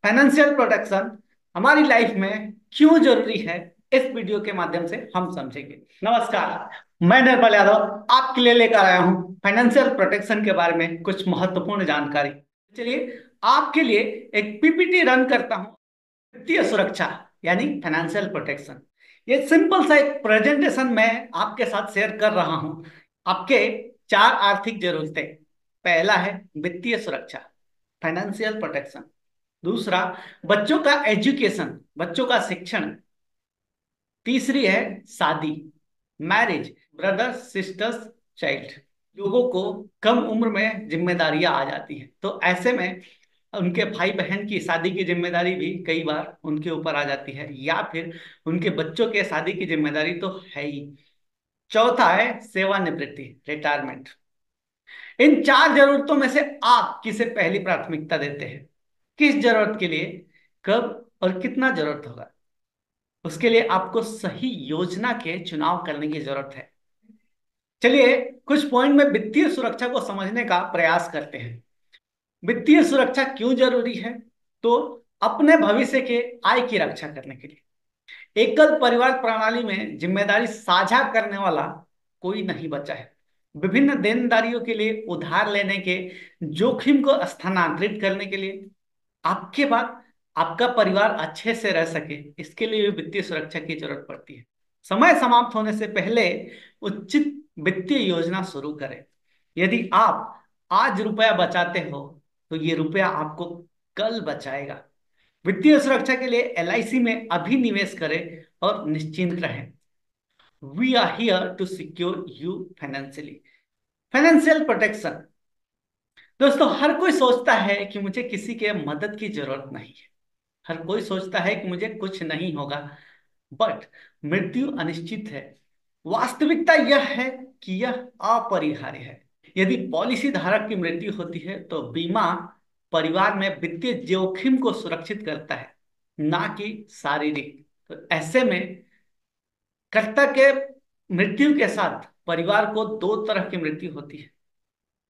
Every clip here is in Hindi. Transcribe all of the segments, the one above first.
फाइनेंशियल प्रोटेक्शन हमारी लाइफ में क्यों जरूरी है, इस वीडियो के माध्यम से हम समझेंगे। नमस्कार, मैं निर्मल यादव आपके लिए लेकर आया हूं फाइनेंशियल प्रोटेक्शन के बारे में कुछ महत्वपूर्ण जानकारी। चलिए आपके लिए एक पीपीटी रन करता हूं। वित्तीय सुरक्षा यानी फाइनेंशियल प्रोटेक्शन, ये सिंपल सा एक प्रेजेंटेशन मैं आपके साथ शेयर कर रहा हूं। आपके चार आर्थिक जरूरतें। पहला है वित्तीय सुरक्षा, फाइनेंशियल प्रोटेक्शन। दूसरा, बच्चों का एजुकेशन, बच्चों का शिक्षण। तीसरी है शादी, मैरिज, ब्रदर्स सिस्टर्स चाइल्ड। लोगों को कम उम्र में जिम्मेदारियां आ जाती हैं, तो ऐसे में उनके भाई बहन की शादी की जिम्मेदारी भी कई बार उनके ऊपर आ जाती है, या फिर उनके बच्चों के शादी की जिम्मेदारी तो है ही। चौथा है सेवानिवृत्ति, रिटायरमेंट। इन चार जरूरतों में से आप किसे पहली प्राथमिकता देते हैं? किस जरूरत के लिए, कब और कितना जरूरत होगा, उसके लिए आपको सही योजना के चुनाव करने की जरूरत है। चलिए कुछ पॉइंट में वित्तीय सुरक्षा को समझने का प्रयास करते हैं। वित्तीय सुरक्षा क्यों जरूरी है? तो अपने भविष्य के आय की रक्षा करने के लिए। एकल परिवार प्रणाली में जिम्मेदारी साझा करने वाला कोई नहीं बचा है। विभिन्न देनदारियों के लिए उधार लेने के जोखिम को स्थानांतरित करने के लिए, आपके बाद आपका परिवार अच्छे से रह सके, इसके लिए भी वित्तीय सुरक्षा की जरूरत पड़ती है। समय समाप्त होने से पहले उचित वित्तीय योजना शुरू करें। यदि आप आज रुपया बचाते हो तो ये रुपया आपको कल बचाएगा। वित्तीय सुरक्षा के लिए एलआईसी में अभी निवेश करें और निश्चिंत रहें। We are here to secure you financially. Financial protection. दोस्तों, हर कोई सोचता है कि मुझे किसी के मदद की जरूरत नहीं है। हर कोई सोचता है कि मुझे कुछ नहीं होगा, बट मृत्यु अनिश्चित है। वास्तविकता यह है कि यह अपरिहार्य है। यदि पॉलिसी धारक की मृत्यु होती है तो बीमा परिवार में वित्तीय जोखिम को सुरक्षित करता है, ना कि शारीरिक। तो ऐसे में कर्ता के मृत्यु के साथ परिवार को दो तरह की मृत्यु होती है।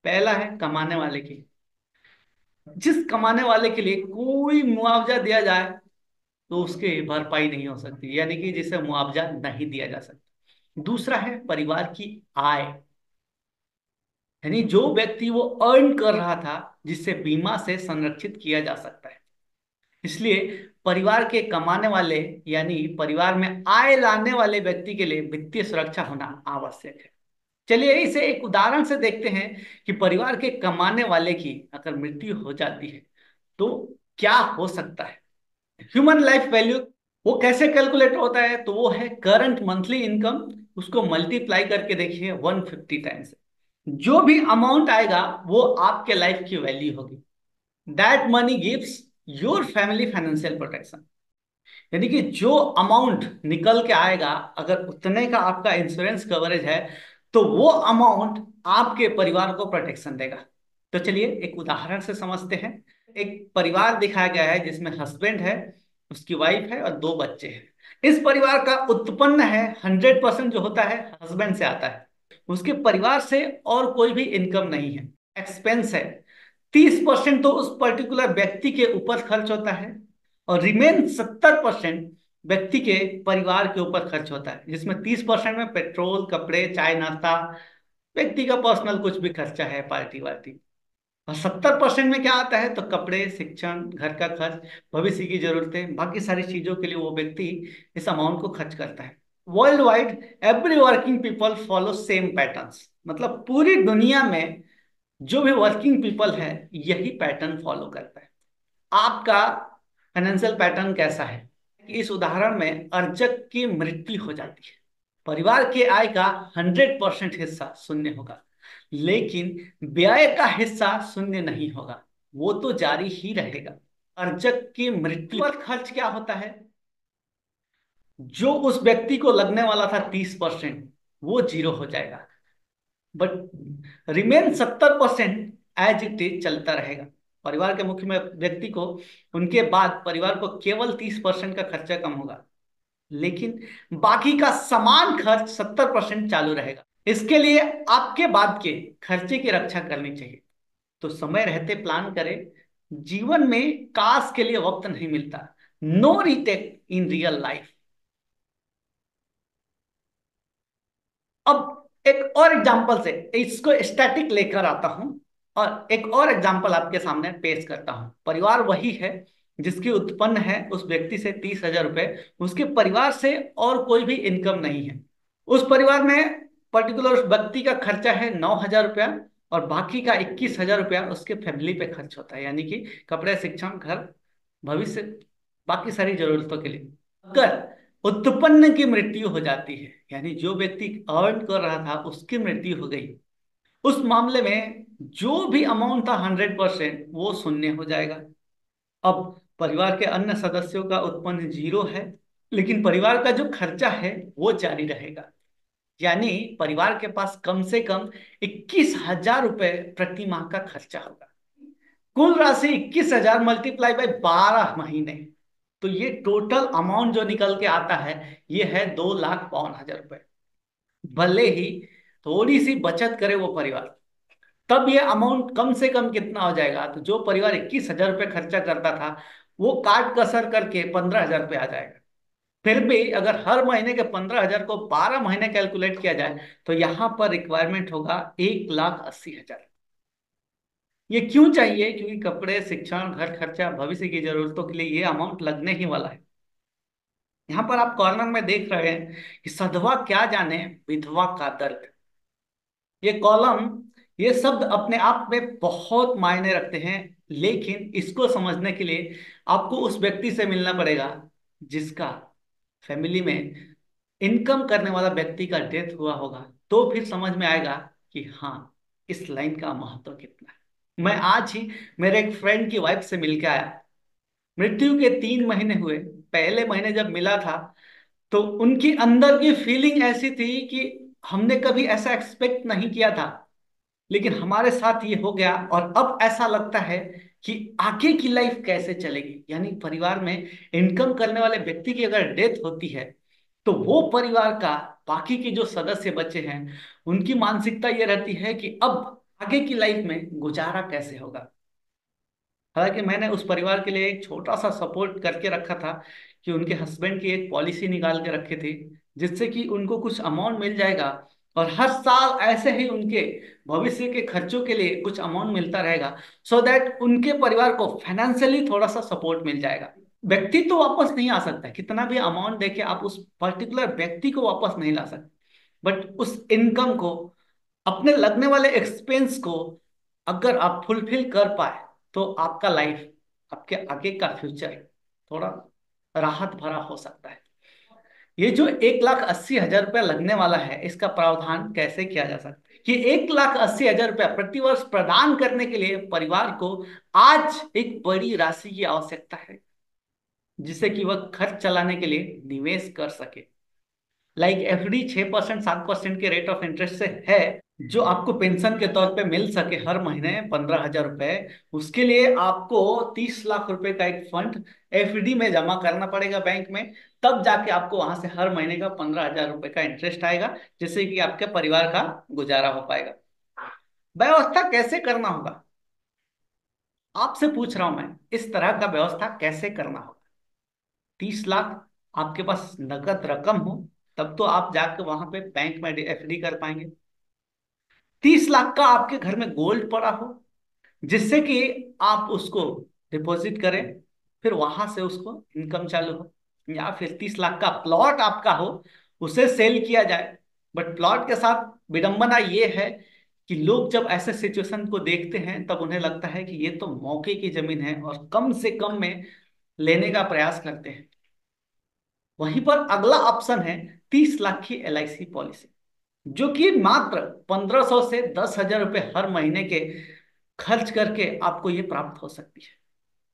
पहला है कमाने वाले की। जिस कमाने वाले के लिए कोई मुआवजा दिया जाए तो उसकी भरपाई नहीं हो सकती, यानी कि जिसे मुआवजा नहीं दिया जा सकता। दूसरा है परिवार की आय, यानी जो व्यक्ति वो अर्न कर रहा था, जिससे बीमा से संरक्षित किया जा सकता है। इसलिए परिवार के कमाने वाले यानी परिवार में आय लाने वाले व्यक्ति के लिए वित्तीय सुरक्षा होना आवश्यक है। चलिए इसे एक उदाहरण से देखते हैं कि परिवार के कमाने वाले की अगर मृत्यु हो जाती है तो क्या हो सकता है। ह्यूमन लाइफ वैल्यू वो कैसे कैलकुलेट होता है? तो वो है करंट मंथली इनकम, उसको मल्टीप्लाई करके देखिए 150 टाइम्स। जो भी अमाउंट आएगा वो आपके लाइफ की वैल्यू होगी। That money gives your family financial protection. यानी कि जो अमाउंट निकल के आएगा, अगर उतने का आपका इंश्योरेंस कवरेज है तो वो अमाउंट आपके परिवार को प्रोटेक्शन देगा। तो चलिए एक उदाहरण से समझते हैं। एक परिवार दिखाया गया है जिसमें हस्बैंड है, उसकी वाइफ है और दो बच्चे हैं। इस परिवार का उत्पन्न है 100% जो होता है हस्बैंड से आता है। उसके परिवार से और कोई भी इनकम नहीं है। एक्सपेंस है 30% तो उस पर्टिकुलर व्यक्ति के ऊपर खर्च होता है, और रिमेन 70% व्यक्ति के परिवार के ऊपर खर्च होता है, जिसमें 30% में पेट्रोल, कपड़े, चाय नाश्ता, व्यक्ति का पर्सनल कुछ भी खर्चा है, पार्टी वार्टी। और 70% में क्या आता है? तो कपड़े, शिक्षण, घर का खर्च, भविष्य की जरूरतें, बाकी सारी चीजों के लिए वो व्यक्ति इस अमाउंट को खर्च करता है। World wide every working people follow same patterns, मतलब पूरी दुनिया में जो भी वर्किंग पीपल है यही पैटर्न फॉलो करता है। आपका फाइनेंशियल पैटर्न कैसा है? इस उदाहरण में अर्जक की मृत्यु हो जाती है, परिवार के आय का 100% हिस्सा शून्य होगा, लेकिन व्यय का हिस्सा शून्य नहीं होगा, वो तो जारी ही रहेगा। अर्जक की मृत्यु पर खर्च क्या होता है? जो उस व्यक्ति को लगने वाला था 30%, वो जीरो हो जाएगा, but remain 70% as it is चलता रहेगा। परिवार के मुख्य में व्यक्ति को उनके बाद परिवार को केवल 30% का खर्चा कम होगा, लेकिन बाकी का समान खर्च 70% चालू रहेगा। इसके लिए आपके बाद के खर्चे की रक्षा करनी चाहिए। तो समय रहते प्लान करें, जीवन में काश के लिए वक्त नहीं मिलता। No retake in real life. अब एक और एग्जांपल से इसको स्टैटिक लेकर आता हूं और एक और एग्जांपल आपके सामने पेश करता हूं। परिवार वही है जिसकी उत्पन्न है उस व्यक्ति से 30,000 रुपए, उसके परिवार से और कोई भी इनकम नहीं है। उस परिवार में पर्टिकुलर उस व्यक्ति का खर्चा है 9,000 रुपया और बाकी का 21,000 रुपया उसके फैमिली पे खर्च होता है, यानी कि कपड़े, शिक्षण, घर, भविष्य, बाकी सारी जरूरतों के लिए। अगर उत्पन्न की मृत्यु हो जाती है, यानी जो व्यक्ति अर्न कर रहा था उसकी मृत्यु हो गई, उस मामले में जो भी अमाउंट था 100% वो शून्य हो जाएगा। अब परिवार के अन्य सदस्यों का उत्पन्न जीरो है, लेकिन परिवार का जो खर्चा है वो जारी रहेगा। यानी परिवार के पास कम से कम 21,000 रुपए प्रति माह का खर्चा होगा। कुल राशि 21,000 मल्टीप्लाई बाय 12 महीने, तो ये टोटल अमाउंट जो निकल के आता है ये है 2,52,000 रुपए। भले ही थोड़ी सी बचत करे वो परिवार, तब ये अमाउंट कम से कम कितना हो जाएगा, तो जो परिवार 21,000 रुपये खर्चा करता था वो काट कसर करके 15,000 रुपये आ जाएगा। फिर भी अगर हर महीने के 15,000 को 12 महीने कैलकुलेट किया जाए तो यहाँ पर रिक्वायरमेंट होगा 1,80,000। ये क्यों चाहिए? क्योंकि कपड़े, शिक्षण, घर खर्चा, भविष्य की जरूरतों के लिए ये अमाउंट लगने ही वाला है। यहाँ पर आप कॉर्नर में देख रहे हैं कि सधवा क्या जाने विधवा का दर्द। ये कॉलम, ये शब्द अपने आप में बहुत मायने रखते हैं, लेकिन इसको समझने के लिए आपको उस व्यक्ति से मिलना पड़ेगा जिसका फैमिली में इनकम करने वाला व्यक्ति का डेथ हुआ होगा, तो फिर समझ में आएगा कि हाँ, इस लाइन का महत्व कितना है। मैं आज ही मेरे एक फ्रेंड की वाइफ से मिलकर आया। मृत्यु के 3 महीने हुए। पहले महीने जब मिला था तो उनकी अंदर की फीलिंग ऐसी थी कि हमने कभी ऐसा एक्सपेक्ट नहीं किया था, लेकिन हमारे साथ ये हो गया और अब ऐसा लगता है कि आगे की लाइफ कैसे चलेगी। यानी परिवार में इनकम करने वाले व्यक्ति की अगर डेथ होती है तो वो परिवार का बाकी के जो सदस्य बचे हैं उनकी मानसिकता ये रहती है कि अब आगे की लाइफ में गुजारा कैसे होगा। हालांकि मैंने उस परिवार के लिए एक छोटा सा सपोर्ट करके रखा था कि उनके हस्बैंड की एक पॉलिसी निकाल के रखे थे जिससे कि उनको कुछ अमाउंट मिल जाएगा और हर साल ऐसे ही उनके भविष्य के खर्चों के लिए कुछ अमाउंट मिलता रहेगा, सो दैट उनके परिवार को फाइनेंशियली थोड़ा सा सपोर्ट मिल जाएगा। व्यक्ति तो वापस नहीं आ सकता, कितना भी अमाउंट देके आप उस पर्टिकुलर व्यक्ति को वापस नहीं ला सकते, बट उस इनकम को, अपने लगने वाले एक्सपेंस को अगर आप फुलफिल कर पाए तो आपका लाइफ, आपके आगे का फ्यूचर थोड़ा राहत भरा हो सकता है। ये जो 1,80,000 रुपया लगने वाला है इसका प्रावधान कैसे किया जा सकता है कि 1,80,000 रुपया प्रतिवर्ष प्रदान करने के लिए परिवार को आज एक बड़ी राशि की आवश्यकता है जिसे कि वह खर्च चलाने के लिए निवेश कर सके। लाइक एफडी 6% 7% के रेट ऑफ इंटरेस्ट से है, जो आपको पेंशन के तौर पे मिल सके हर महीने 15,000 रुपए। उसके लिए आपको 30 लाख रुपए का एक फंड एफडी में जमा करना पड़ेगा बैंक में, तब जाके आपको वहां से हर महीने का 15,000 रुपए का इंटरेस्ट आएगा, जिससे कि आपके परिवार का गुजारा हो पाएगा। व्यवस्था कैसे करना होगा आपसे पूछ रहा हूं मैं, इस तरह का व्यवस्था कैसे करना होगा? 30 लाख आपके पास नकद रकम हो तब तो आप जाके वहां पे बैंक में एफडी कर पाएंगे। 30 लाख का आपके घर में गोल्ड पड़ा हो जिससे कि आप उसको डिपॉजिट करें, फिर वहां से उसको इनकम चालू हो। या फिर 30 लाख का प्लॉट आपका हो, उसे सेल किया जाए। बट प्लॉट के साथ विडंबना ये है कि लोग जब ऐसे सिचुएशन को देखते हैं तब उन्हें लगता है कि ये तो मौके की जमीन है और कम से कम में लेने का प्रयास करते हैं। वहीं पर अगला ऑप्शन है 30 लाख की एलआईसी पॉलिसी, जो कि मात्र 1,500 से 10,000 रुपये हर महीने के खर्च करके आपको ये प्राप्त हो सकती है।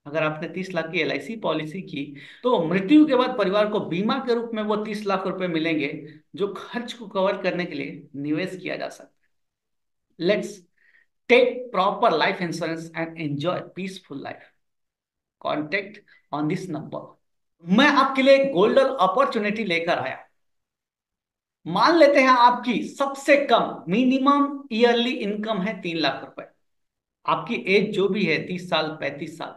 अगर आपने 30 लाख की एलआईसी पॉलिसी की तो मृत्यु के बाद परिवार को बीमा के रूप में वो 30 लाख रुपए मिलेंगे जो खर्च को कवर करने के लिए निवेश किया जा सकता है। Let's take proper life insurance and enjoy peaceful life. Contact on this number. मैं आपके लिए एक गोल्डन अपॉर्चुनिटी लेकर आया। मान लेते हैं आपकी सबसे कम मिनिमम ईयरली इनकम है 3 लाख रुपए। आपकी एज जो भी है 30 साल 35 साल,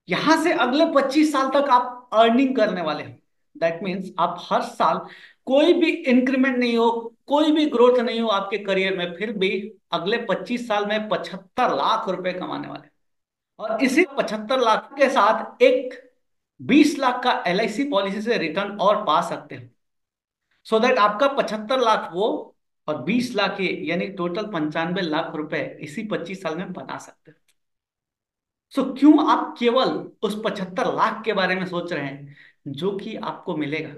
यहां से अगले 25 साल तक आप अर्निंग करने वाले हैं। दैट मीन्स आप हर साल कोई भी इंक्रीमेंट नहीं हो, कोई भी ग्रोथ नहीं हो आपके करियर में, फिर भी अगले 25 साल में 75 लाख रुपए कमाने वाले हैं। और इसी 75 लाख के साथ एक 20 लाख का LIC पॉलिसी से रिटर्न और पा सकते हैं। सो दैट आपका 75 लाख वो और 20 लाख ये, यानी टोटल 95 लाख रुपए इसी 25 साल में बना सकते हैं। सो क्यों आप केवल उस 75 लाख के बारे में सोच रहे हैं जो कि आपको मिलेगा?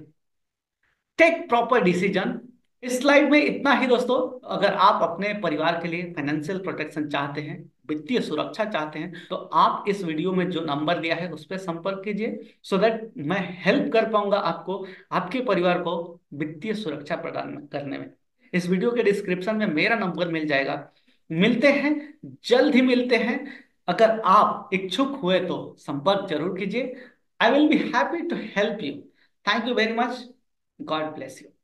Take proper decision. इस स्लाइड में इतना ही दोस्तों। अगर आप अपने परिवार के लिए फाइनेंशियल प्रोटेक्शन चाहते हैं, वित्तीय सुरक्षा चाहते हैं, तो आप इस वीडियो में जो नंबर दिया है उस पर संपर्क कीजिए, सो दैट मैं हेल्प कर पाऊंगा आपको, आपके परिवार को वित्तीय सुरक्षा प्रदान करने में। इस वीडियो के डिस्क्रिप्शन में मेरा नंबर मिल जाएगा। मिलते हैं, जल्द ही मिलते हैं। अगर आप इच्छुक हुए तो संपर्क जरूर कीजिए। I will be happy to help you. Thank you very much. God bless you.